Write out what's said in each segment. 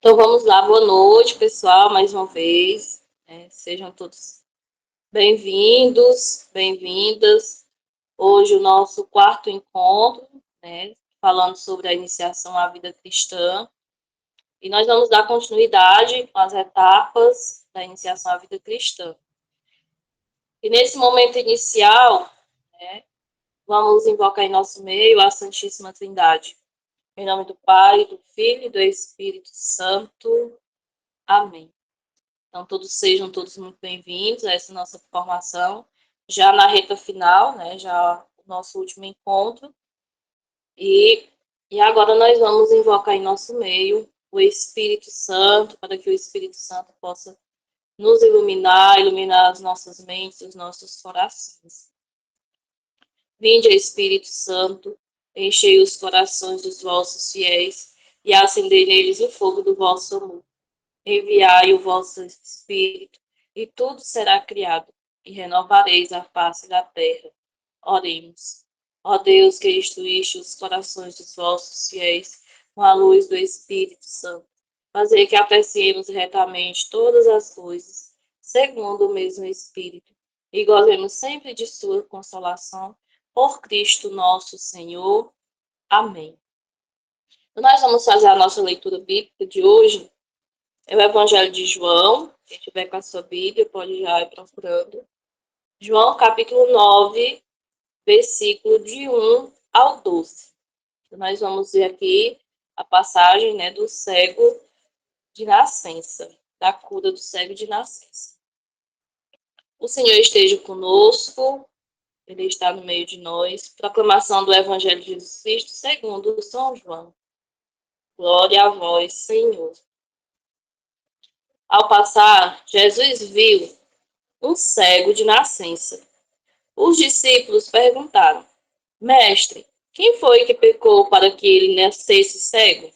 Então vamos lá, boa noite, pessoal, mais uma vez. Sejam todos bem-vindos, bem-vindas. Hoje o nosso quarto encontro, falando sobre a iniciação à vida cristã. E nós vamos dar continuidade com as etapas da iniciação à vida cristã. E nesse momento inicial, vamos invocar em nosso meio a Santíssima Trindade. Em nome do Pai, do Filho e do Espírito Santo. Amém. Então, sejam todos muito bem-vindos a essa nossa formação, já na reta final, já o nosso último encontro. E agora nós vamos invocar em nosso meio o Espírito Santo, para que o Espírito Santo possa nos iluminar as nossas mentes, os nossos corações. Vinde, Espírito Santo, enchei os corações dos vossos fiéis e acendei neles o fogo do vosso amor. Enviai o vosso Espírito, e tudo será criado, e renovareis a face da terra. Oremos. Ó Deus, que instruíste os corações dos vossos fiéis com a luz do Espírito Santo, fazei que apreciemos retamente todas as coisas, segundo o mesmo Espírito, e gozemos sempre de sua consolação, por Cristo nosso Senhor. Amém. Então, nós vamos fazer a nossa leitura bíblica de hoje. É o Evangelho de João. Quem tiver com a sua Bíblia pode já ir procurando. João, capítulo 9, versículo de 1 ao 12. Então, nós vamos ver aqui a passagem do cego de nascença, da cura do cego de nascença. O Senhor esteja conosco, Ele está no meio de nós. Proclamação do Evangelho de Jesus Cristo segundo São João. Glória a vós, Senhor. Ao passar, Jesus viu um cego de nascença. Os discípulos perguntaram: Mestre, quem foi que pecou para que ele nascesse cego?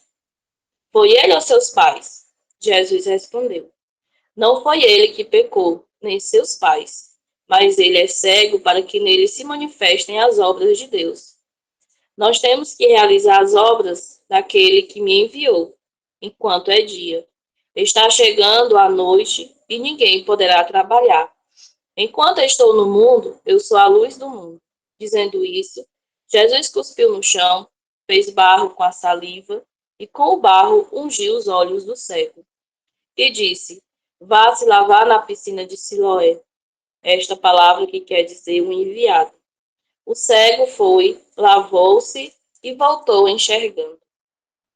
Foi ele ou seus pais? Jesus respondeu: Não foi ele que pecou, nem seus pais, mas ele é cego para que nele se manifestem as obras de Deus. Nós temos que realizar as obras daquele que me enviou, enquanto é dia. Está chegando a noite e ninguém poderá trabalhar. Enquanto estou no mundo, eu sou a luz do mundo. Dizendo isso, Jesus cuspiu no chão, fez barro com a saliva e com o barro ungiu os olhos do cego. E disse: Vá se lavar na piscina de Siloé. Esta palavra que quer dizer o enviado. O cego foi, lavou-se e voltou enxergando.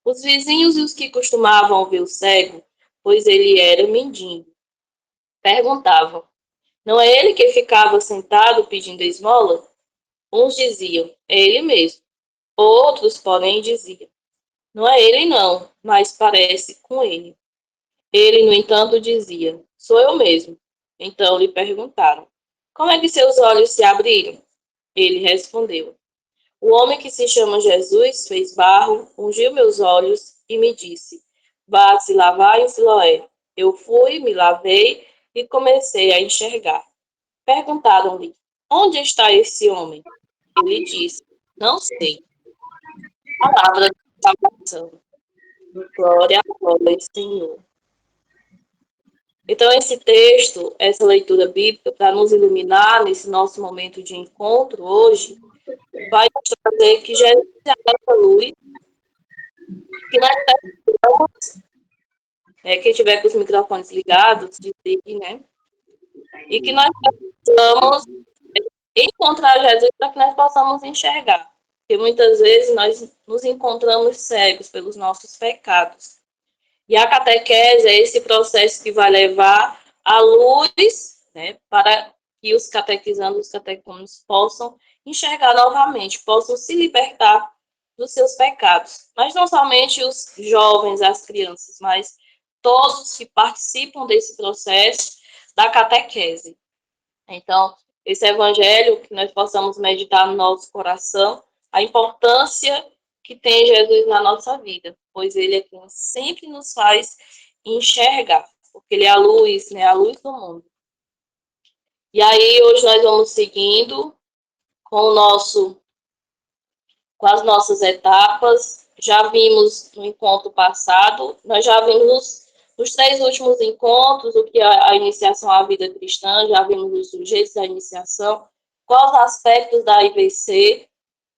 Os vizinhos e os que costumavam ver o cego, pois ele era mendigo, perguntavam: Não é ele que ficava sentado pedindo esmola? Uns diziam: É ele mesmo. Outros, porém, diziam: Não é ele não, mas parece com ele. Ele, no entanto, dizia: Sou eu mesmo. Então lhe perguntaram: Como é que seus olhos se abriram? Ele respondeu: O homem que se chama Jesus fez barro, ungiu meus olhos e me disse: Vá se lavar em Siloé. Eu fui, me lavei e comecei a enxergar. Perguntaram-lhe: Onde está esse homem? Ele disse: Não sei. Palavra da salvação. Glória a vós, Senhor. Então, esse texto, essa leitura bíblica, para nos iluminar nesse nosso momento de encontro hoje, vai nos trazer que Jesus é essa luz, que nós precisamos, quem tiver com os microfones ligados, desligue, e que nós precisamos encontrar Jesus para que nós possamos enxergar. Porque muitas vezes nós nos encontramos cegos pelos nossos pecados. E a catequese é esse processo que vai levar a luz, para que os catequizandos, os catecúmenos possam enxergar novamente, possam se libertar dos seus pecados. Mas não somente os jovens, as crianças, mas todos que participam desse processo da catequese. Então, esse evangelho, que nós possamos meditar no nosso coração, a importância que tem Jesus na nossa vida, pois ele é quem sempre nos faz enxergar, porque ele é a luz, a luz do mundo. E aí, hoje nós vamos seguindo com as nossas etapas, já vimos no encontro passado, nós já vimos nos 3 últimos encontros o que é a iniciação à vida cristã, já vimos os sujeitos da iniciação, quais os aspectos da IVC,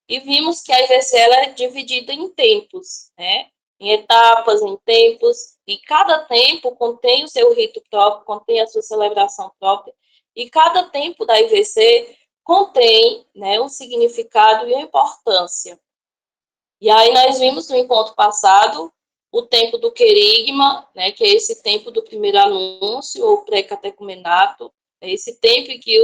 e vimos que a IVC ela é dividida em tempos, né? Em etapas, em tempos, e cada tempo contém o seu rito próprio, contém a sua celebração própria, e cada tempo da IVC contém, né, um significado e uma importância. E aí nós vimos no encontro passado o tempo do querigma, né, que é esse tempo do primeiro anúncio, ou pré-catecumenato, é esse tempo em que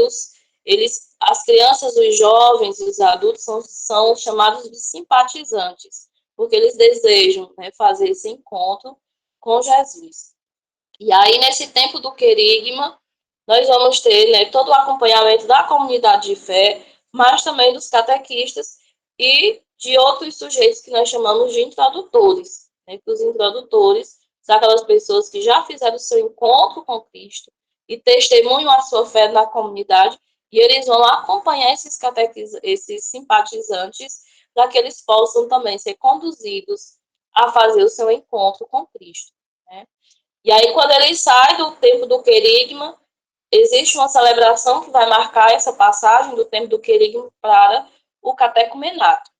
as crianças, os jovens, os adultos são chamados de simpatizantes, porque eles desejam, né, fazer esse encontro com Jesus. E aí, nesse tempo do querigma, nós vamos ter, né, todo o acompanhamento da comunidade de fé, mas também dos catequistas e de outros sujeitos que nós chamamos de introdutores. Né, que os introdutores são aquelas pessoas que já fizeram o seu encontro com Cristo e testemunham a sua fé na comunidade, e eles vão acompanhar esses simpatizantes para que eles possam também ser conduzidos a fazer o seu encontro com Cristo. Né? E aí, quando ele sai do tempo do querigma, existe uma celebração que vai marcar essa passagem do tempo do querigma para o catecumenato.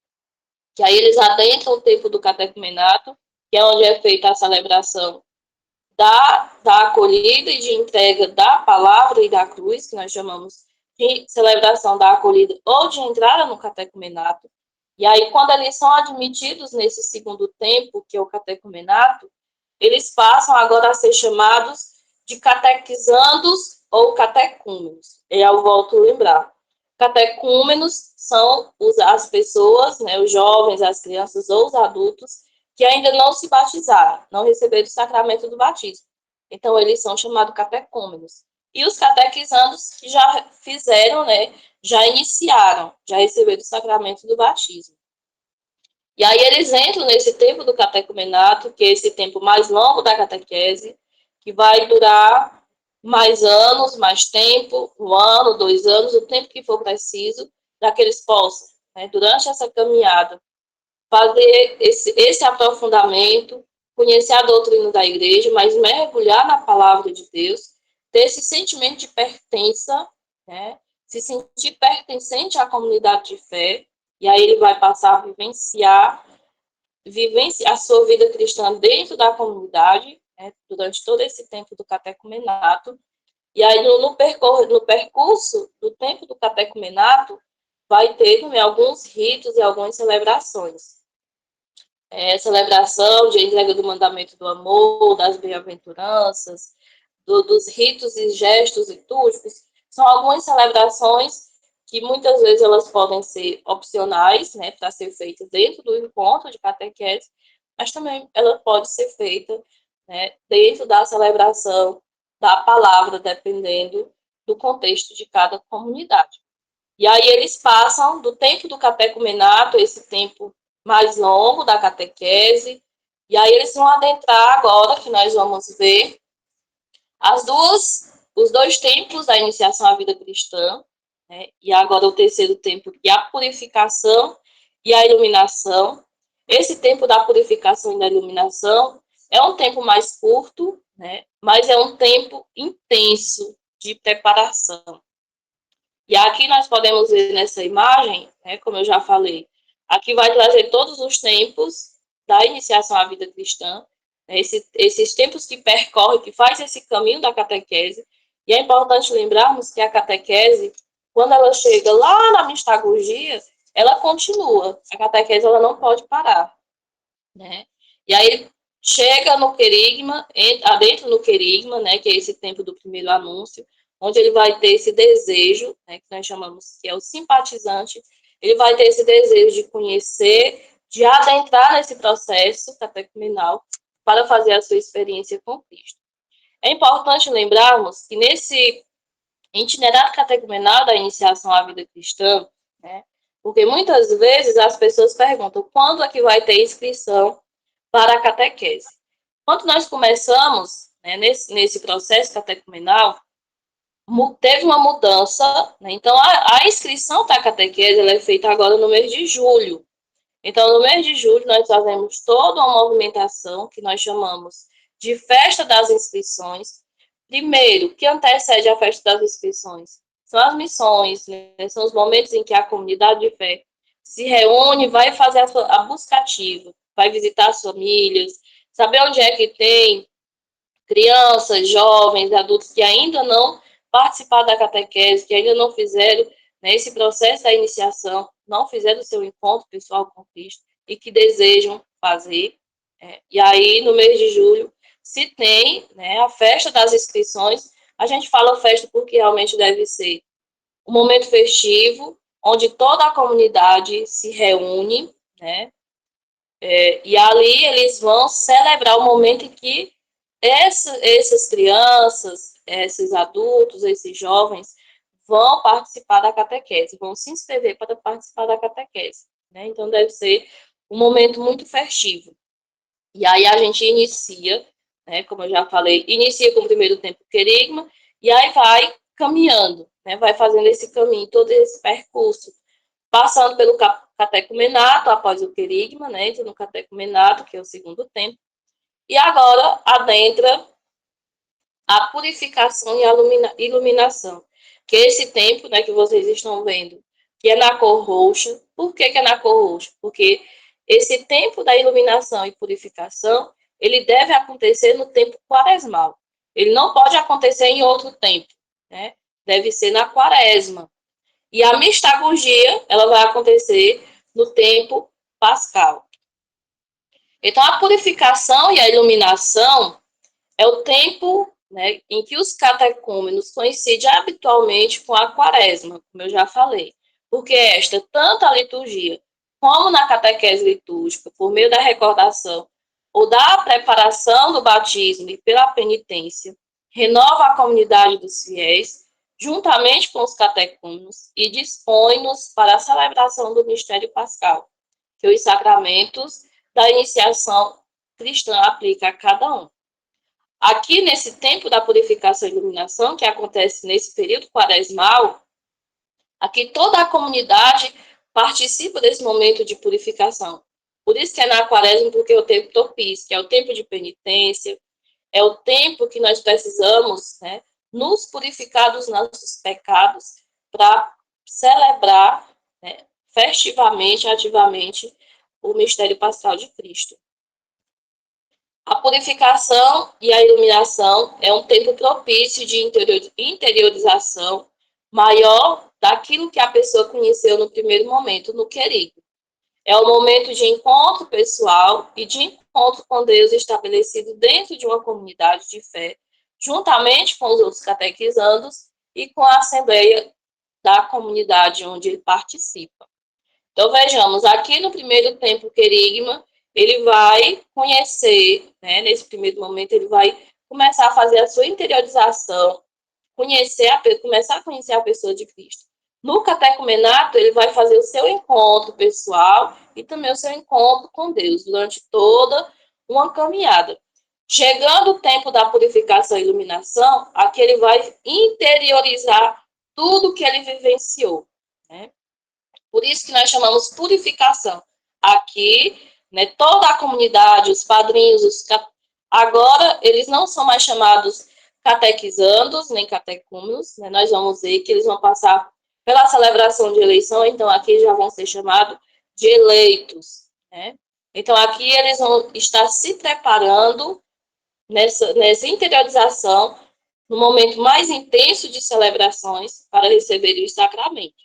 Que aí eles adentram o tempo do catecumenato, que é onde é feita a celebração da acolhida e de entrega da palavra e da cruz, que nós chamamos de celebração da acolhida ou de entrada no catecumenato. E aí, quando eles são admitidos nesse segundo tempo, que é o catecumenato, eles passam agora a ser chamados de catequizandos ou catecúmenos. E eu volto a lembrar. Catecúmenos são as pessoas, né, os jovens, as crianças ou os adultos que ainda não se batizaram, não receberam o sacramento do batismo. Então, eles são chamados catecúmenos. E os catequizandos que já fizeram, né, já iniciaram, já receberam o sacramento do batismo. E aí eles entram nesse tempo do catecumenato, que é esse tempo mais longo da catequese, que vai durar mais anos, mais tempo, 1 ano, 2 anos, o tempo que for preciso, para que eles possam, né, durante essa caminhada, fazer esse aprofundamento, conhecer a doutrina da igreja, mas mergulhar na palavra de Deus, ter esse sentimento de pertença, né, se sentir pertencente à comunidade de fé, e aí ele vai passar a vivenciar a sua vida cristã dentro da comunidade, né, durante todo esse tempo do catecumenato. E aí, no percurso do tempo do catecumenato, vai ter também alguns ritos e algumas celebrações. Celebração de entrega do mandamento do amor, das bem-aventuranças, dos ritos e gestos litúrgicos, são algumas celebrações que muitas vezes elas podem ser opcionais, né, para ser feitas dentro do encontro de catequese, mas também ela pode ser feita, né, dentro da celebração da palavra, dependendo do contexto de cada comunidade. E aí eles passam do tempo do catecumenato, esse tempo mais longo da catequese, e aí eles vão adentrar agora, que nós vamos ver, os 2 tempos da iniciação à vida cristã, né? E agora o terceiro tempo, que é a purificação e a iluminação. Esse tempo da purificação e da iluminação é um tempo mais curto, né? Mas é um tempo intenso de preparação. E aqui nós podemos ver nessa imagem, né, como eu já falei, aqui vai trazer todos os tempos da iniciação à vida cristã, né, esses tempos que percorre, que faz esse caminho da catequese. E é importante lembrarmos que a catequese, quando ela chega lá na mistagogia, ela continua. A catequese ela não pode parar. Né? E aí chega no querigma, adentro no querigma, né, que é esse tempo do primeiro anúncio, onde ele vai ter esse desejo, né, que nós chamamos que é o simpatizante, ele vai ter esse desejo de conhecer, de adentrar nesse processo catecumenal para fazer a sua experiência com Cristo. É importante lembrarmos que nesse itinerário catecumenal da iniciação à vida cristã, né, porque muitas vezes as pessoas perguntam quando é que vai ter inscrição para a catequese. Quando nós começamos, né, nesse processo catecumenal, teve uma mudança, né? Então a inscrição para a catequese ela é feita agora no mês de julho. Então, no mês de julho, nós fazemos toda uma movimentação que nós chamamos de festa das inscrições. Primeiro, o que antecede a festa das inscrições? São as missões, né? São os momentos em que a comunidade de fé se reúne, vai fazer a busca ativa, vai visitar as famílias, saber onde é que tem crianças, jovens, adultos que ainda não participaram da catequese, que ainda não fizeram, né, esse processo da iniciação, não fizeram o seu encontro pessoal com Cristo e que desejam fazer. E aí, no mês de julho, se tem, né, a festa das inscrições. A gente fala festa porque realmente deve ser um momento festivo, onde toda a comunidade se reúne, né? E ali eles vão celebrar o momento em que essas crianças, esses adultos, esses jovens vão participar da catequese, vão se inscrever para participar da catequese, né? Então deve ser um momento muito festivo. E aí a gente inicia, né, como eu já falei, inicia com o primeiro tempo querigma, e aí vai caminhando, né, vai fazendo esse caminho, todo esse percurso, passando pelo catecumenato, após o querigma, né, entra no catecumenato, que é o segundo tempo, e agora adentra a purificação e a iluminação, que é esse tempo, né, que vocês estão vendo, que é na cor roxa. Por que é na cor roxa? Porque esse tempo da iluminação e purificação, ele deve acontecer no tempo quaresmal. Ele não pode acontecer em outro tempo, né? Deve ser na quaresma. E a mistagogia, ela vai acontecer no tempo pascal. Então, a purificação e a iluminação é o tempo, né, em que os catecúmenos coincidem habitualmente com a quaresma, como eu já falei, porque esta, tanto a liturgia como na catequese litúrgica, por meio da recordação ou da preparação do batismo e pela penitência, renova a comunidade dos fiéis, juntamente com os catecúmenos, e dispõe-nos para a celebração do mistério pascal, que os sacramentos da iniciação cristã aplicam a cada um. Aqui, nesse tempo da purificação e iluminação, que acontece nesse período quaresmal, aqui toda a comunidade participa desse momento de purificação. Por isso que é na quaresma, porque é o tempo propício, que é o tempo de penitência, é o tempo que nós precisamos, né, nos purificar dos nossos pecados para celebrar, né, festivamente, ativamente, o mistério pascal de Cristo. A purificação e a iluminação é um tempo propício de interiorização maior daquilo que a pessoa conheceu no primeiro momento, no querido. É o momento de encontro pessoal e de encontro com Deus estabelecido dentro de uma comunidade de fé, juntamente com os outros catequizandos e com a assembleia da comunidade onde ele participa. Então, vejamos, aqui no primeiro tempo querigma, ele vai conhecer, né, nesse primeiro momento, ele vai começar a fazer a sua interiorização, começar a conhecer a pessoa de Cristo. No catecumenato, ele vai fazer o seu encontro pessoal e também o seu encontro com Deus, durante toda uma caminhada. Chegando o tempo da purificação e iluminação, aqui ele vai interiorizar tudo que ele vivenciou, né? Por isso que nós chamamos purificação. Aqui, né, toda a comunidade, os padrinhos, agora eles não são mais chamados catequizandos, nem catecúmenos, né? Nós vamos ver que eles vão passar pela celebração de eleição, então aqui já vão ser chamados de eleitos, né? Então aqui eles vão estar se preparando nessa interiorização, no momento mais intenso de celebrações, para receber os sacramentos.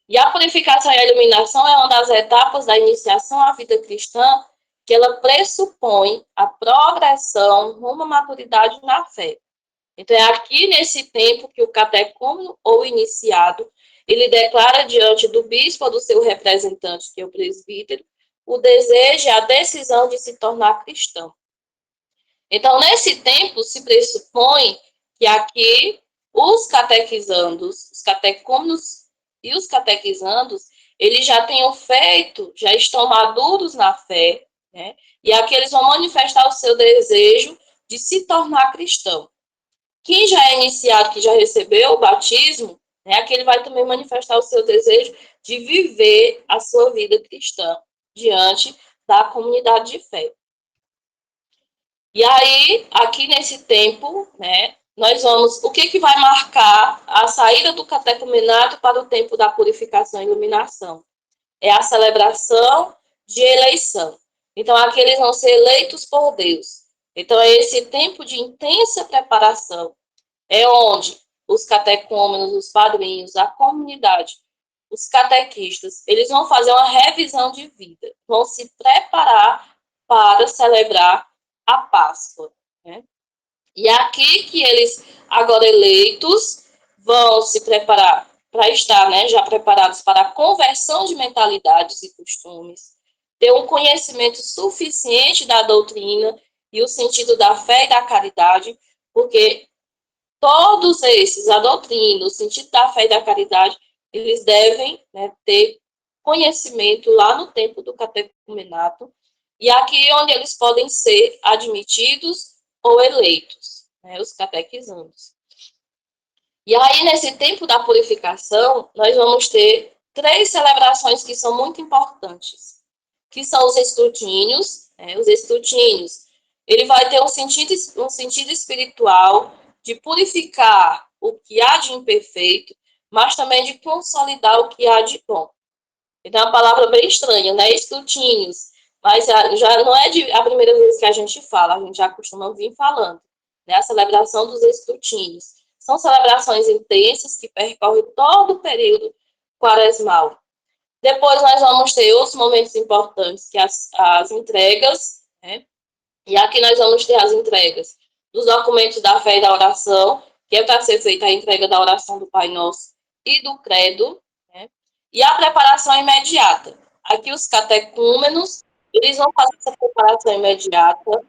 E a purificação e a iluminação é uma das etapas da iniciação à vida cristã que ela pressupõe a progressão rumo à maturidade na fé. Então, é aqui nesse tempo que o catecúmeno ou iniciado, ele declara diante do bispo ou do seu representante, que é o presbítero, o desejo e a decisão de se tornar cristão. Então, nesse tempo, se pressupõe que aqui os catequizandos, os catecúmenos e os catequizandos, eles já tenham feito, já estão maduros na fé, né? E aqui eles vão manifestar o seu desejo de se tornar cristão. Quem já é iniciado, que já recebeu o batismo, né? Aqui ele vai também manifestar o seu desejo de viver a sua vida cristã diante da comunidade de fé. E aí, aqui nesse tempo, né, nós vamos, o que vai marcar a saída do catecumenato para o tempo da purificação e iluminação? É a celebração de eleição. Então, aqui eles vão ser eleitos por Deus. Então, é esse tempo de intensa preparação. É onde os catecúmenos, os padrinhos, a comunidade, os catequistas, eles vão fazer uma revisão de vida, vão se preparar para celebrar a Páscoa, né? E aqui que eles, agora eleitos, vão se preparar para estar, né, já preparados para a conversão de mentalidades e costumes, ter um conhecimento suficiente da doutrina e o sentido da fé e da caridade, porque todos esses, a doutrina, o sentido da fé e da caridade, eles devem, né, ter conhecimento lá no tempo do catecumenato, e aqui é onde eles podem ser admitidos ou eleitos, né, os catequizandos. E aí, nesse tempo da purificação, nós vamos ter 3 celebrações que são muito importantes, que são os escrutínios, né, os escrutínios. Ele vai ter um sentido espiritual de purificar o que há de imperfeito, mas também de consolidar o que há de bom. Então, é uma palavra bem estranha, né? Escrutínios. Mas já não é a primeira vez que a gente fala, a gente já costuma vir falando, né? A celebração dos escrutínios. São celebrações intensas que percorrem todo o período quaresmal. Depois nós vamos ter outros momentos importantes, que as entregas, né? E aqui nós vamos ter as entregas dos documentos da fé e da oração, que é para ser feita a entrega da oração do Pai Nosso e do Credo, né? E a preparação imediata. Aqui os catecúmenos, eles vão fazer essa preparação imediata,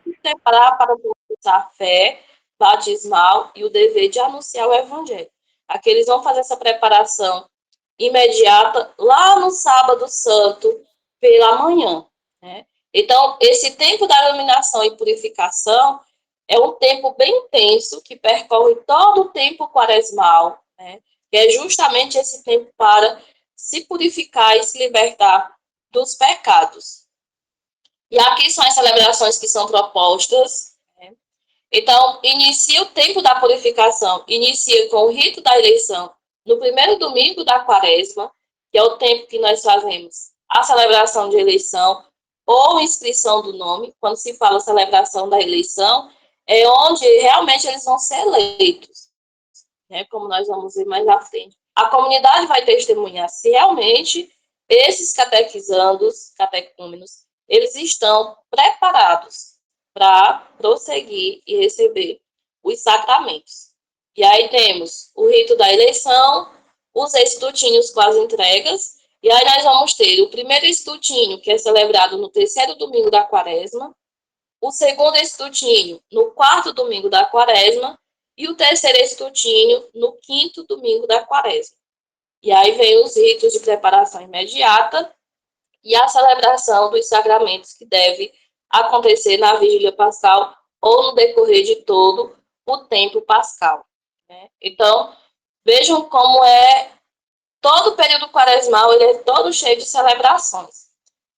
se preparar para professar a fé batismal e o dever de anunciar o evangelho. Aqui eles vão fazer essa preparação imediata lá no sábado santo pela manhã, né? Então, esse tempo da iluminação e purificação é um tempo bem intenso que percorre todo o tempo quaresmal, né? Que é justamente esse tempo para se purificar e se libertar dos pecados. E aqui são as celebrações que são propostas, né? Então, inicia o tempo da purificação, inicia com o rito da eleição no primeiro domingo da quaresma, que é o tempo que nós fazemos a celebração de eleição ou inscrição do nome. Quando se fala celebração da eleição, é onde realmente eles vão ser eleitos, né? Como nós vamos ver mais à frente. A comunidade vai testemunhar se realmente esses catequizandos, catecúmenos, eles estão preparados para prosseguir e receber os sacramentos. E aí temos o rito da eleição, os escrutínios com as entregas, e aí nós vamos ter o primeiro escrutínio, que é celebrado no terceiro domingo da quaresma, o segundo escrutínio no quarto domingo da quaresma, e o terceiro escrutínio no quinto domingo da quaresma. E aí vem os ritos de preparação imediata e a celebração dos sacramentos que deve acontecer na vigília pascal ou no decorrer de todo o tempo pascal, né? Então, vejam como é todo o período quaresmal, ele é todo cheio de celebrações.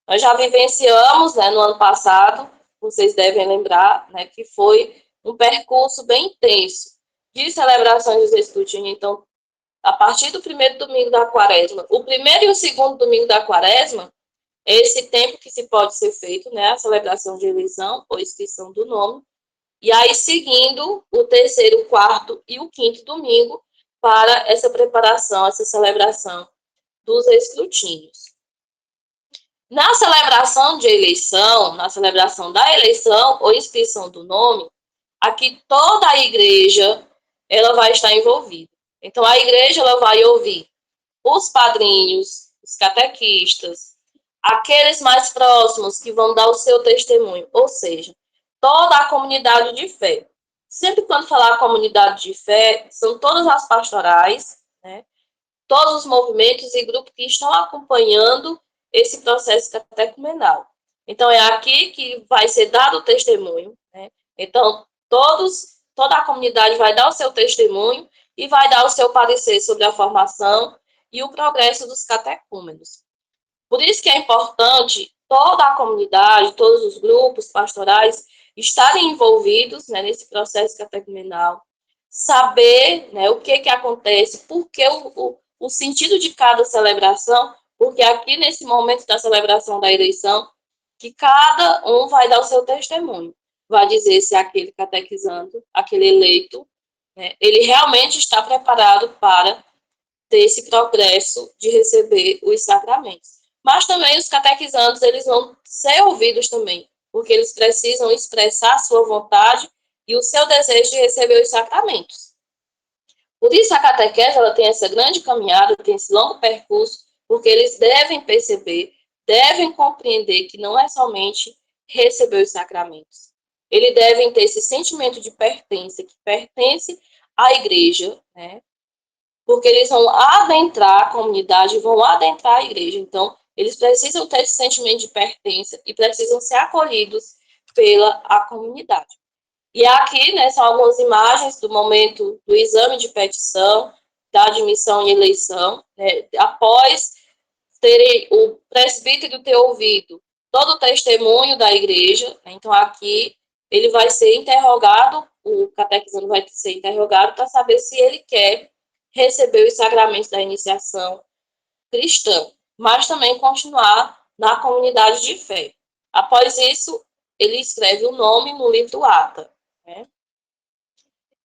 Nós já vivenciamos, né, no ano passado, vocês devem lembrar, né, que foi um percurso bem intenso de celebrações dos escrutínios. Então, a partir do primeiro domingo da quaresma, o primeiro e o segundo domingo da quaresma, é esse tempo que se pode ser feito, né, a celebração de eleição ou inscrição do nome, e aí seguindo o terceiro, o quarto e o quinto domingo para essa preparação, essa celebração dos escrutínios. Na celebração de eleição, na celebração da eleição ou inscrição do nome, aqui toda a igreja ela vai estar envolvida. Então, a igreja ela vai ouvir os padrinhos, os catequistas, aqueles mais próximos que vão dar o seu testemunho, ou seja, toda a comunidade de fé. Sempre quando falar comunidade de fé, são todas as pastorais, né? Todos os movimentos e grupos que estão acompanhando esse processo catecumenal. Então, é aqui que vai ser dado o testemunho, né? Então, toda a comunidade vai dar o seu testemunho e vai dar o seu parecer sobre a formação e o progresso dos catecúmenos. Por isso que é importante toda a comunidade, todos os grupos pastorais estarem envolvidos, né, nesse processo catecumenal, saber, né, o que acontece, por que o sentido de cada celebração, porque aqui nesse momento da celebração da eleição, que cada um vai dar o seu testemunho, vai dizer se aquele catequizando, aquele eleito, né, ele realmente está preparado para ter esse progresso de receber os sacramentos. Mas também os catequizandos, eles vão ser ouvidos também, porque eles precisam expressar a sua vontade e o seu desejo de receber os sacramentos. Por isso a catequese, ela tem essa grande caminhada, tem esse longo percurso, porque eles devem perceber, devem compreender que não é somente receber os sacramentos. Eles devem ter esse sentimento de pertença, que pertence à igreja, né? Porque eles vão adentrar a comunidade, vão adentrar a igreja. Então, eles precisam ter esse sentimento de pertença e precisam ser acolhidos pela a comunidade. E aqui, né, são algumas imagens do momento do exame de petição, da admissão e eleição, né, após terem o presbítero ter ouvido todo o testemunho da igreja. Né, então, aqui, ele vai ser interrogado, o catequizando vai ser interrogado para saber se ele quer receber os sacramentos da iniciação cristã, mas também continuar na comunidade de fé. Após isso, ele escreve o nome no livro do ata. Né?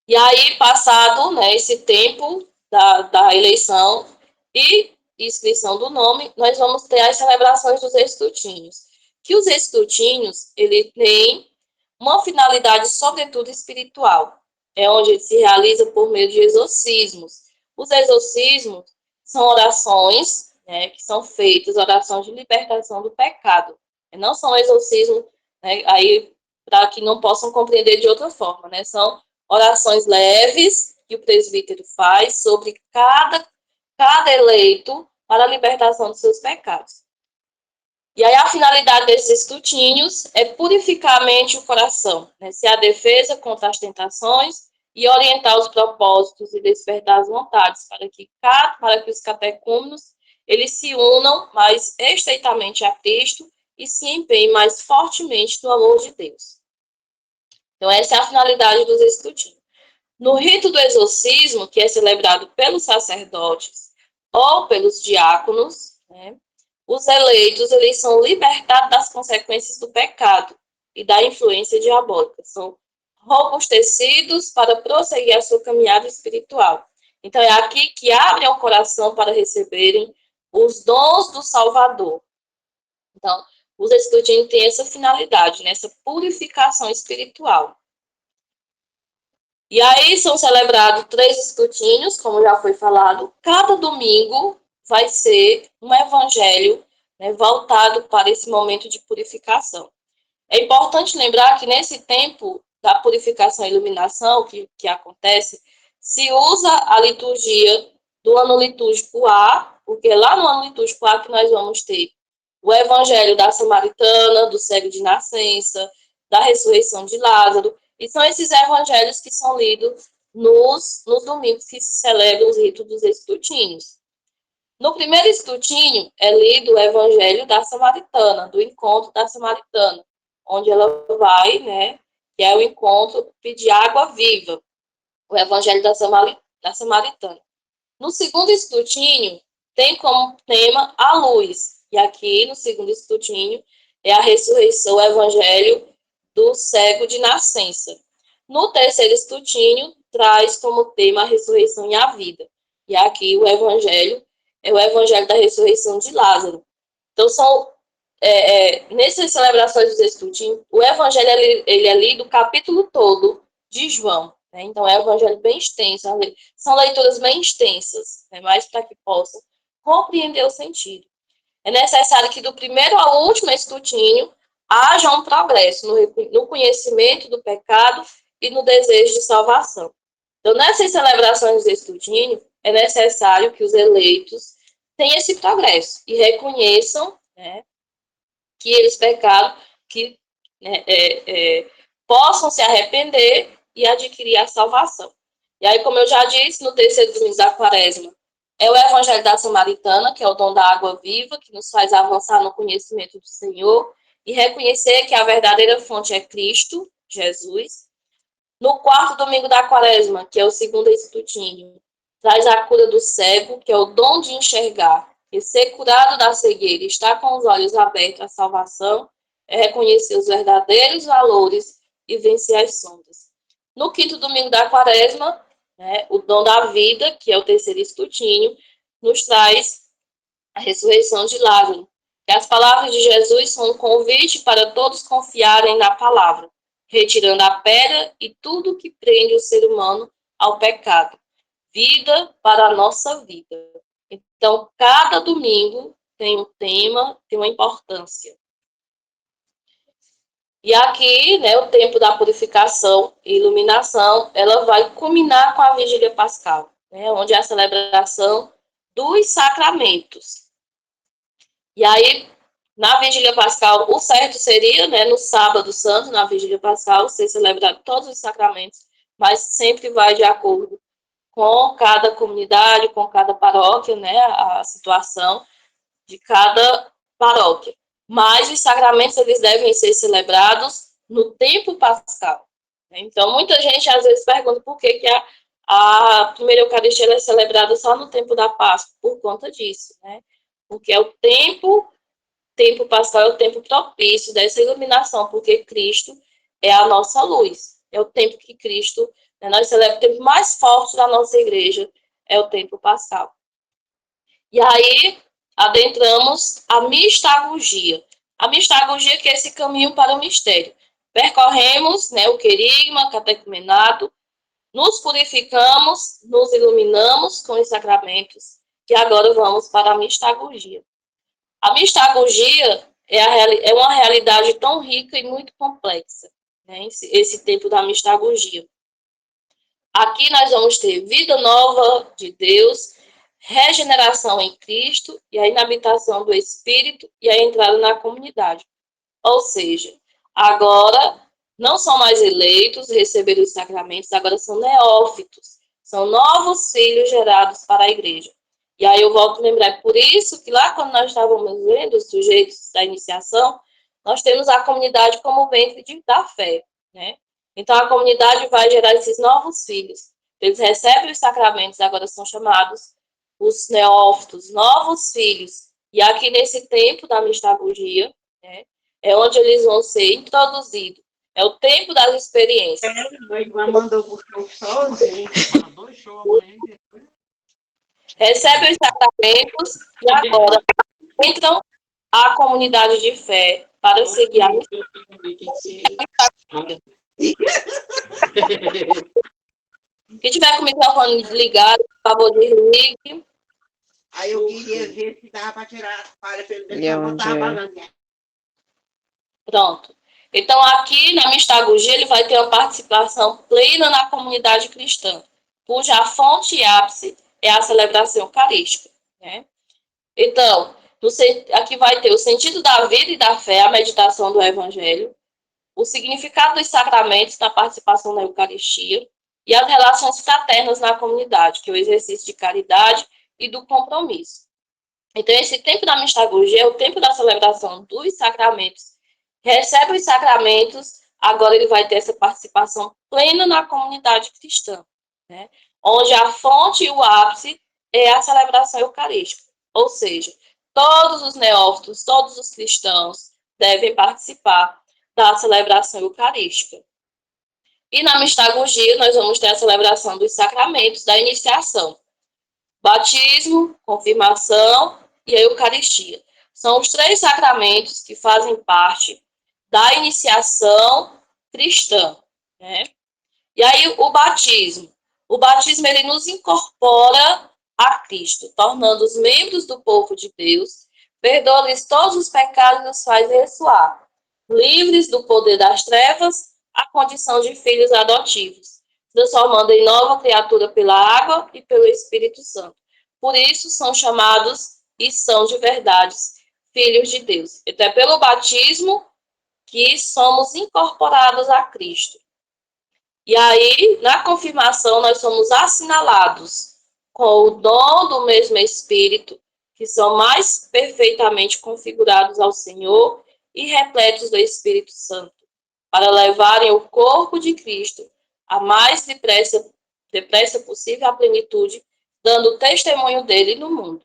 E aí, passado, né, esse tempo da eleição e inscrição do nome, nós vamos ter as celebrações dos escrutínios. Que os escrutínios, ele tem uma finalidade, sobretudo, espiritual. É onde ele se realiza por meio de exorcismos. Os exorcismos são orações, né, que são feitas, orações de libertação do pecado. Não são exorcismos, né, aí, para que não possam compreender de outra forma, né, são orações leves que o presbítero faz sobre cada eleito para a libertação dos seus pecados. E aí a finalidade desses escrutínios é purificar a mente e o coração, né? Ser a defesa contra as tentações e orientar os propósitos e despertar as vontades para que os catecúmenos eles se unam mais estreitamente a Cristo e se empenhem mais fortemente no amor de Deus. Então essa é a finalidade dos escrutínios. No rito do exorcismo, que é celebrado pelos sacerdotes ou pelos diáconos, né, os eleitos eles são libertados das consequências do pecado e da influência diabólica. São robustecidos para prosseguir a sua caminhada espiritual. Então, é aqui que abrem o coração para receberem os dons do Salvador. Então, os escrutínios têm essa finalidade, né, essa purificação espiritual. E aí são celebrados 3 escrutínios, como já foi falado. Cada domingo vai ser um evangelho, né, voltado para esse momento de purificação. É importante lembrar que nesse tempo da purificação e iluminação que acontece, se usa a liturgia do ano litúrgico A, porque lá no ano litúrgico A que nós vamos ter o evangelho da Samaritana, do cego de nascença, da ressurreição de Lázaro, e são esses evangelhos que são lidos nos domingos que se celebram os ritos dos escrutínios. No primeiro escrutínio é lido o evangelho da Samaritana, do encontro da Samaritana, onde ela vai, né, que é o encontro pedir água viva, o evangelho da Samaritana. No segundo escrutínio, tem como tema a luz, e aqui no segundo escrutínio é a ressurreição, o evangelho do cego de nascença. No terceiro escrutínio, traz como tema a ressurreição e a vida. E aqui o evangelho é o evangelho da ressurreição de Lázaro. Então, são nessas celebrações dos escrutínios, o evangelho ele é lido o capítulo todo de João. Né? Então, é um evangelho bem extenso. São leituras bem extensas, né? Mas para que possam compreender o sentido. É necessário que do primeiro ao último escrutínio haja um progresso no conhecimento do pecado e no desejo de salvação. Então, nessas celebrações do escrutínio, é necessário que os eleitos tenham esse progresso e reconheçam, né, que eles pecaram, que né, possam se arrepender e adquirir a salvação. E aí, como eu já disse, no terceiro domingo da quaresma, é o Evangelho da Samaritana, que é o dom da água viva, que nos faz avançar no conhecimento do Senhor e reconhecer que a verdadeira fonte é Cristo, Jesus. No quarto domingo da quaresma, que é o segundo escrutínio, traz a cura do cego, que é o dom de enxergar. E ser curado da cegueira, estar com os olhos abertos à salvação, é reconhecer os verdadeiros valores e vencer as sombras. No quinto domingo da quaresma, né, o dom da vida, que é o terceiro escrutínio, nos traz a ressurreição de Lázaro. E as palavras de Jesus são um convite para todos confiarem na palavra, retirando a pedra e tudo que prende o ser humano ao pecado. Vida para a nossa vida. Então, cada domingo tem um tema, tem uma importância. E aqui, né, o tempo da purificação e iluminação, ela vai culminar com a Vigília Pascal, né, onde é a celebração dos sacramentos. E aí, na Vigília Pascal, o certo seria, né, no sábado santo, na Vigília Pascal, ser celebrado todos os sacramentos, mas sempre vai de acordo com cada comunidade, com cada paróquia, né, a situação de cada paróquia. Mas os sacramentos, eles devem ser celebrados no tempo pascal. Então, muita gente às vezes pergunta por que a primeira Eucaristia é celebrada só no tempo da Páscoa, por conta disso, né? Porque é o tempo pascal é o tempo propício dessa iluminação, porque Cristo é a nossa luz. É o tempo que Cristo, né, nós celebramos o tempo mais forte da nossa igreja, é o tempo pascal. E aí, adentramos a mistagogia. A mistagogia que é esse caminho para o mistério. Percorremos, né, o querigma, catecumenado, nos purificamos, nos iluminamos com os sacramentos, e agora vamos para a mistagogia. A mistagogia é uma realidade tão rica e muito complexa, né, esse tempo da mistagogia. Aqui nós vamos ter vida nova de Deus, regeneração em Cristo e a inabitação do Espírito e a entrada na comunidade. Ou seja, agora não são mais eleitos, receberam os sacramentos, agora são neófitos, são novos filhos gerados para a igreja. E aí eu volto a lembrar, por isso que lá quando nós estávamos vendo os sujeitos da iniciação, nós temos a comunidade como ventre da fé, né? Então a comunidade vai gerar esses novos filhos. Eles recebem os sacramentos, agora são chamados os neófitos, novos filhos. E aqui nesse tempo da mistagogia, né, é onde eles vão ser introduzidos. É o tempo das experiências. Recebem os sacramentos e agora entram a comunidade de fé para seguir a missão. Quem tiver com o microfone ligado, por favor, desligue. Aí eu queria ver se dava para tirar a palha para ele botar a balança. Pronto. Então, aqui na mistagogia, ele vai ter uma participação plena na comunidade cristã, cuja fonte e ápice é a celebração eucarística, né? Então, aqui vai ter o sentido da vida e da fé, a meditação do Evangelho, o significado dos sacramentos na participação na Eucaristia e as relações fraternas na comunidade, que é o exercício de caridade e do compromisso. Então, esse tempo da mistagogia é o tempo da celebração dos sacramentos. Recebe os sacramentos, agora ele vai ter essa participação plena na comunidade cristã, né? Onde a fonte e o ápice é a celebração eucarística. Ou seja, todos os neófitos, todos os cristãos devem participar da celebração eucarística. E na mistagogia, nós vamos ter a celebração dos sacramentos da iniciação. Batismo, confirmação e a Eucaristia. São os 3 sacramentos que fazem parte da iniciação cristã, né? E aí o batismo. O batismo, ele nos incorpora a Cristo, tornando-os membros do povo de Deus, perdoa-lhes todos os pecados e nos faz ressoar, livres do poder das trevas, à condição de filhos adotivos, transformando em nova criatura pela água e pelo Espírito Santo. Por isso são chamados e são de verdade filhos de Deus. Então é pelo batismo que somos incorporados a Cristo. E aí, na confirmação, nós somos assinalados com o dom do mesmo Espírito, que são mais perfeitamente configurados ao Senhor e repletos do Espírito Santo, para levarem o corpo de Cristo a mais depressa possível à plenitude, dando testemunho dele no mundo.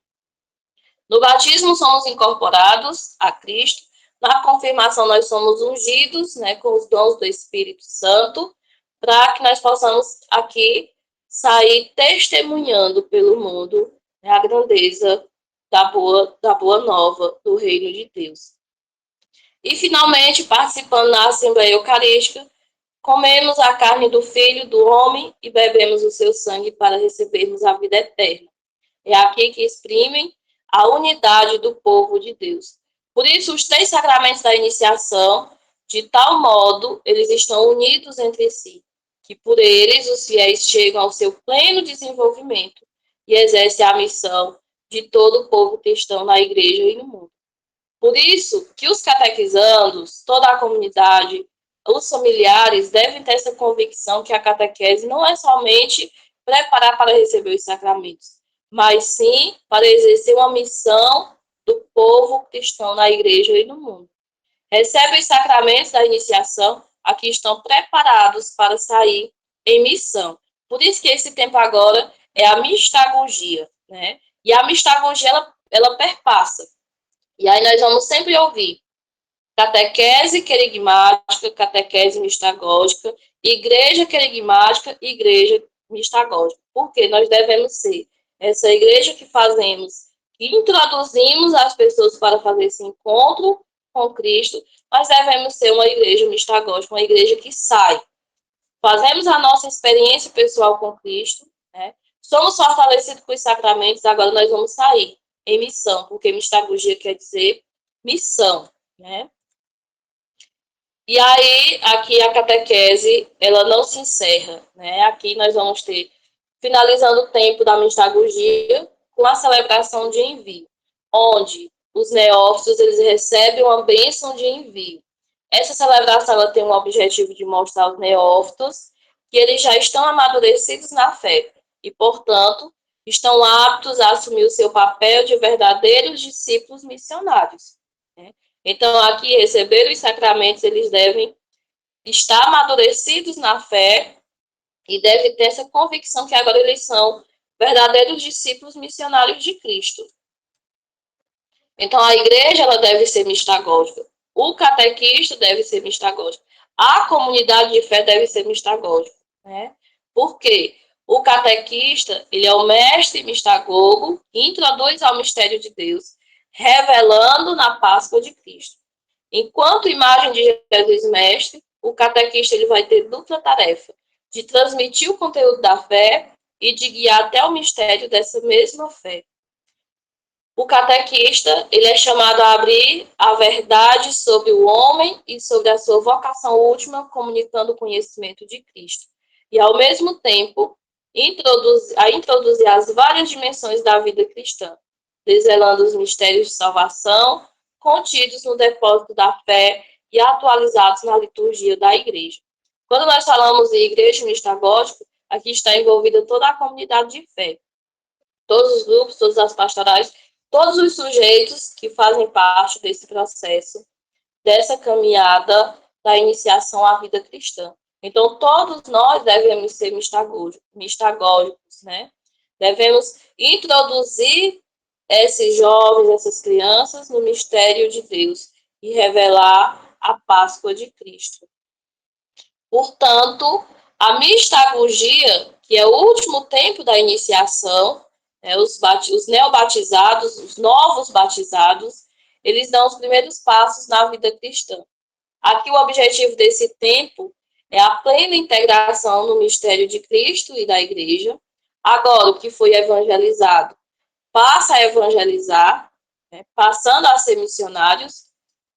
No batismo somos incorporados a Cristo, na confirmação nós somos ungidos, né, com os dons do Espírito Santo, para que nós possamos aqui sair testemunhando pelo mundo, né, a grandeza da boa nova do reino de Deus. E finalmente, participando na Assembleia Eucarística, comemos a carne do Filho do Homem e bebemos o seu sangue para recebermos a vida eterna. É aqui que exprimem a unidade do povo de Deus. Por isso, os 3 sacramentos da iniciação, de tal modo, eles estão unidos entre si, que por eles os fiéis chegam ao seu pleno desenvolvimento e exercem a missão de todo o povo cristão na igreja e no mundo. Por isso que os catequizandos, toda a comunidade, os familiares devem ter essa convicção que a catequese não é somente preparar para receber os sacramentos, mas sim para exercer uma missão do povo cristão na igreja e no mundo. Recebem os sacramentos da iniciação, aqui estão preparados para sair em missão. Por isso que esse tempo agora é a mistagogia, né? E a mistagogia, ela perpassa. E aí nós vamos sempre ouvir catequese querigmática, catequese mistagógica, igreja querigmática, igreja mistagógica. Porque nós devemos ser essa igreja que fazemos, que introduzimos as pessoas para fazer esse encontro com Cristo, nós devemos ser uma igreja mistagógica, uma igreja que sai. Fazemos a nossa experiência pessoal com Cristo, né? Somos fortalecidos com os sacramentos, agora nós vamos sair em missão, porque mistagogia quer dizer missão, né? E aí, aqui a catequese, ela não se encerra, né? Aqui nós vamos ter, finalizando o tempo da mistagogia, com a celebração de envio, onde os neófitos, eles recebem uma bênção de envio. Essa celebração, ela tem o objetivo de mostrar aos neófitos que eles já estão amadurecidos na fé e, portanto, estão aptos a assumir o seu papel de verdadeiros discípulos missionários, né? Então, aqui, receber os sacramentos, eles devem estar amadurecidos na fé e devem ter essa convicção que agora eles são verdadeiros discípulos missionários de Cristo. Então, a igreja, ela deve ser mistagógica. O catequista deve ser mistagógico. A comunidade de fé deve ser mistagógica, né? Por quê? O catequista, ele é o mestre mistagogo, que introduz ao mistério de Deus, revelando na Páscoa de Cristo. Enquanto imagem de Jesus mestre, o catequista ele vai ter dupla tarefa, de transmitir o conteúdo da fé e de guiar até o mistério dessa mesma fé. O catequista, ele é chamado a abrir a verdade sobre o homem e sobre a sua vocação última, comunicando o conhecimento de Cristo. E, ao mesmo tempo, introduzir as várias dimensões da vida cristã, desvelando os mistérios de salvação, contidos no depósito da fé e atualizados na liturgia da igreja. Quando nós falamos de igreja mistagógica, aqui está envolvida toda a comunidade de fé. Todos os grupos, todas as pastorais, todos os sujeitos que fazem parte desse processo, dessa caminhada da iniciação à vida cristã. Então, todos nós devemos ser mistagógicos, né? Devemos introduzir esses jovens, essas crianças, no mistério de Deus e revelar a Páscoa de Cristo. Portanto, a mistagogia, que é o último tempo da iniciação, os neobatizados, os novos batizados, eles dão os primeiros passos na vida cristã. Aqui o objetivo desse tempo é a plena integração no mistério de Cristo e da igreja. Agora, o que foi evangelizado passa a evangelizar, né, passando a ser missionários,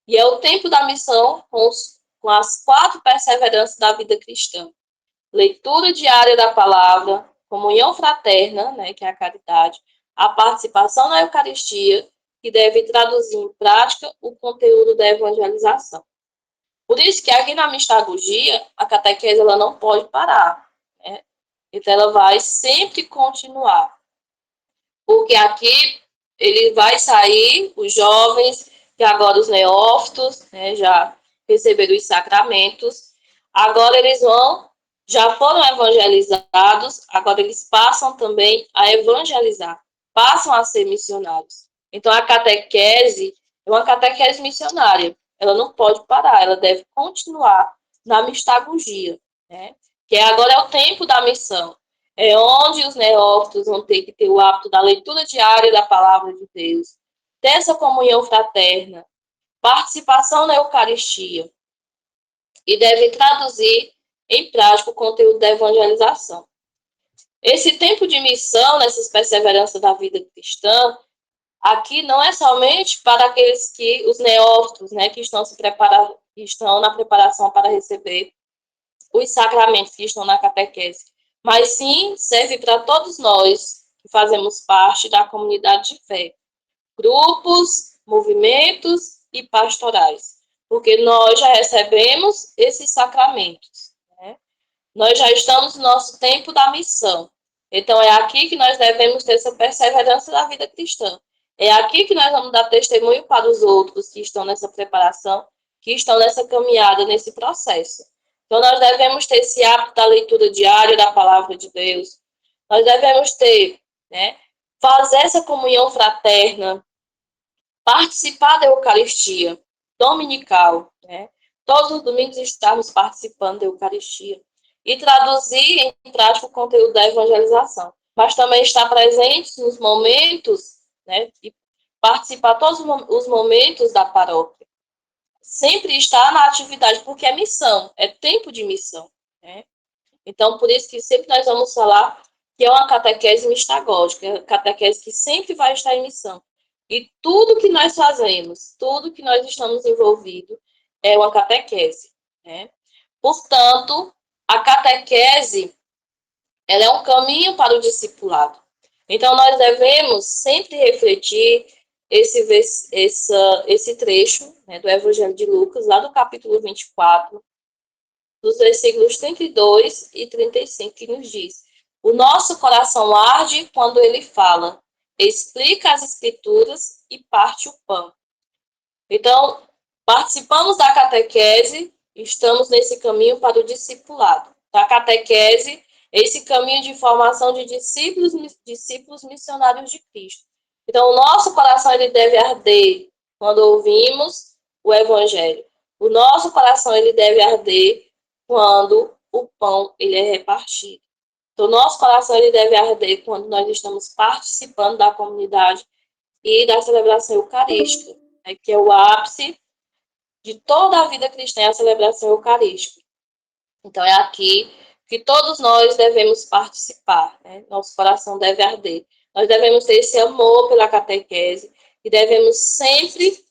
e é o tempo da missão com as 4 perseveranças da vida cristã. Leitura diária da palavra, comunhão fraterna, né, que é a caridade, a participação na Eucaristia, que deve traduzir em prática o conteúdo da evangelização. Por isso que aqui na mistagogia, a catequese ela não pode parar, né? Então, ela vai sempre continuar. Porque aqui ele vai sair, os jovens, que agora os neófitos, né, já receberam os sacramentos, agora eles já foram evangelizados, agora eles passam também a evangelizar, passam a ser missionários. Então, a catequese é uma catequese missionária, ela não pode parar, ela deve continuar na mistagogia, né? Que agora é o tempo da missão, é onde os neófitos vão ter que ter o hábito da leitura diária da palavra de Deus, ter essa comunhão fraterna, participação na Eucaristia, e deve traduzir em prática o conteúdo da evangelização. Esse tempo de missão, nessas perseveranças da vida cristã, aqui não é somente para aqueles que, os neófitos, né, que estão se preparando, que estão na preparação para receber os sacramentos que estão na catequese, mas sim serve para todos nós que fazemos parte da comunidade de fé, grupos, movimentos e pastorais, porque nós já recebemos esses sacramentos, né? Nós já estamos no nosso tempo da missão. Então, é aqui que nós devemos ter essa perseverança da vida cristã. É aqui que nós vamos dar testemunho para os outros que estão nessa preparação, que estão nessa caminhada, nesse processo. Então, nós devemos ter esse hábito da leitura diária da palavra de Deus. Nós devemos ter, né, fazer essa comunhão fraterna, participar da Eucaristia dominical, né? Todos os domingos estarmos participando da Eucaristia e traduzir em prática o conteúdo da evangelização, mas também estar presente nos momentos, né? E participar todos os momentos da paróquia. Sempre estar na atividade, porque é missão, é tempo de missão, né? Então, por isso que sempre nós vamos falar que é uma catequese mistagógica, é uma catequese que sempre vai estar em missão. E tudo que nós fazemos, tudo que nós estamos envolvidos, é uma catequese, né? Portanto, a catequese, ela é um caminho para o discipulado. Então, nós devemos sempre refletir esse trecho, né, do Evangelho de Lucas, lá do capítulo 24, dos versículos 32 e 35, que nos diz: o nosso coração arde quando ele fala, explica as escrituras e parte o pão. Então, participamos da catequese, estamos nesse caminho para o discipulado. A catequese, esse caminho de formação de discípulos missionários de Cristo. Então, o nosso coração ele deve arder quando ouvimos o evangelho. O nosso coração ele deve arder quando o pão ele é repartido. Então, o nosso coração ele deve arder quando nós estamos participando da comunidade e da celebração eucarística, né, que é o ápice de toda a vida cristã, a celebração eucarística. Então, é aqui que todos nós devemos participar, né? Nosso coração deve arder. Nós devemos ter esse amor pela catequese e devemos sempre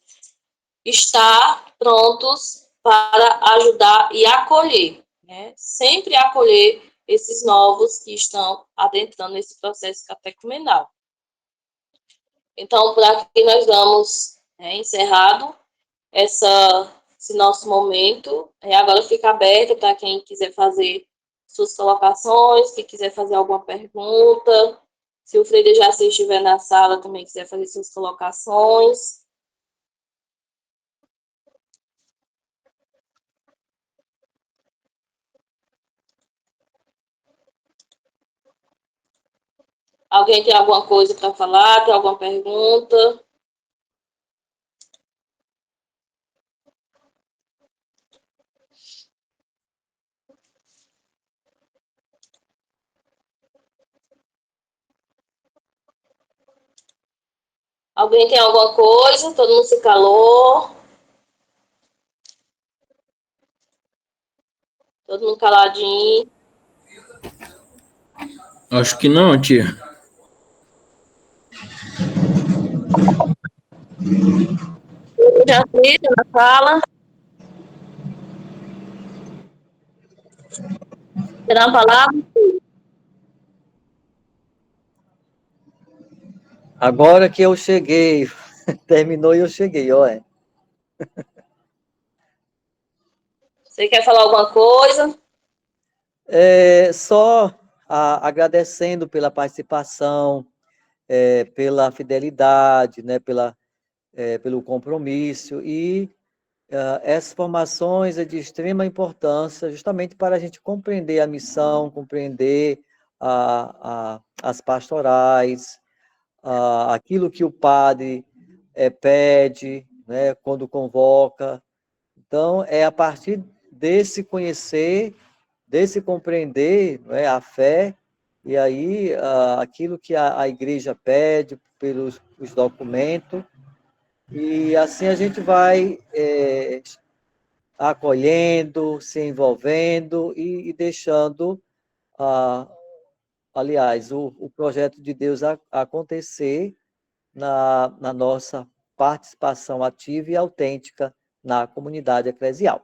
estar prontos para ajudar e acolher, né? Sempre acolher esses novos que estão adentrando esse processo catecumenal. Então, por aqui nós damos encerrado esse nosso momento. Agora fica aberto para quem quiser fazer suas colocações, se quiser fazer alguma pergunta. Se o Frei Jaci estiver na sala também quiser fazer suas colocações. Alguém tem alguma coisa para falar? Tem alguma pergunta? Alguém tem alguma coisa? Todo mundo se calou? Todo mundo caladinho? Acho que não, tia. Já fiz na sala? Terá uma palavra? Agora que eu cheguei, terminou e eu cheguei, ó. Você quer falar alguma coisa? Só agradecendo pela participação, pela fidelidade, né, pelo compromisso, e essas formações é de extrema importância, justamente para a gente compreender a missão, compreender as pastorais, aquilo que o padre pede, né, quando convoca. Então, é a partir desse conhecer, desse compreender, né, a fé, e aí aquilo que a igreja pede pelos os documentos, e assim a gente vai acolhendo, se envolvendo e deixando, aliás, o projeto de Deus acontecer na nossa participação ativa e autêntica na comunidade eclesial.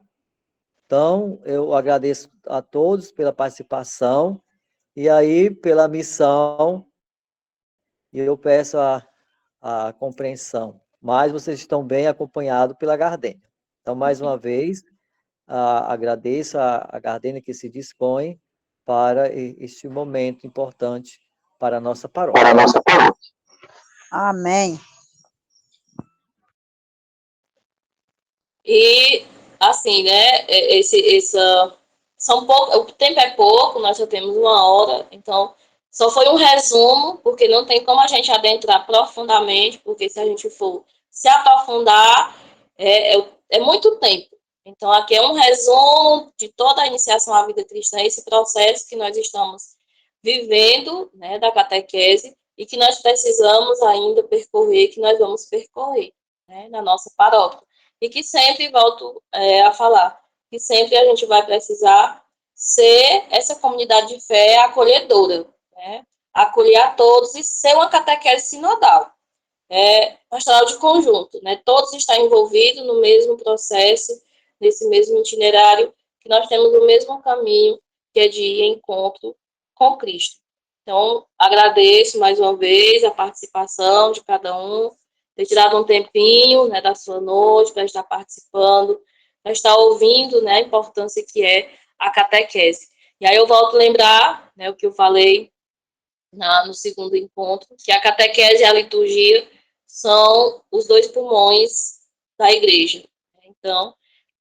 Então, eu agradeço a todos pela participação e aí pela missão, e eu peço a compreensão. Mas vocês estão bem acompanhados pela Gardênia. Então, mais uma vez, agradeço a Gardênia que se dispõe para este momento importante para a nossa paróquia. Amém. E, assim, né, são pouco, o tempo é pouco, nós só temos 1 hora, então só foi um resumo, porque não tem como a gente adentrar profundamente, porque se a gente for se aprofundar, é muito tempo. Então, aqui é um resumo de toda a iniciação à vida cristã, esse processo que nós estamos vivendo, né, da catequese, e que nós precisamos ainda percorrer, que nós vamos percorrer, né, na nossa paróquia. E que sempre, volto a falar, que sempre a gente vai precisar ser essa comunidade de fé acolhedora, né? Acolher a todos e ser uma catequese sinodal, pastoral de conjunto, né? Todos estão envolvidos no mesmo processo, nesse mesmo itinerário, que nós temos o mesmo caminho, que é de encontro com Cristo. Então, agradeço mais uma vez a participação de cada um, ter tirado um tempinho, né, da sua noite para estar participando, para estar ouvindo, né, a importância que é a catequese. E aí eu volto a lembrar, né, o que eu falei no segundo encontro, que a catequese e a liturgia são os 2 pulmões da igreja. Então,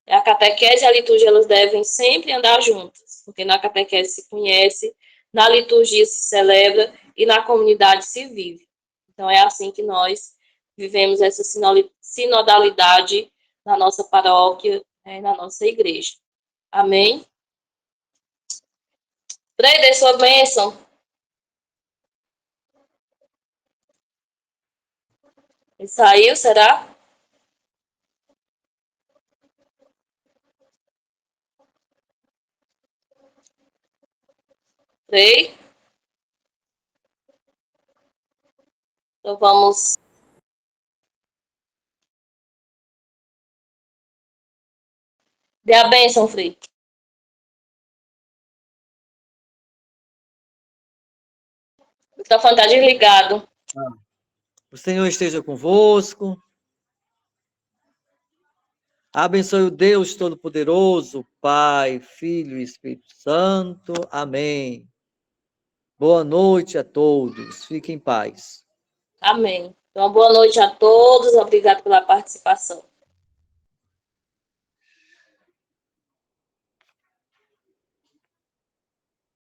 a catequese e a liturgia, elas devem sempre andar juntas, porque na catequese se conhece, na liturgia se celebra e na comunidade se vive. Então, é assim que nós vivemos essa sinodalidade na nossa paróquia, na nossa igreja. Amém? Frei, dê sua bênção. Ele saiu, será? Frei? Então vamos. Dê a bênção, Frei. O microfone está desligado. O Senhor esteja convosco. Abençoe o Deus Todo-Poderoso, Pai, Filho e Espírito Santo. Amém. Boa noite a todos. Fiquem em paz. Amém. Então, boa noite a todos. Obrigado pela participação.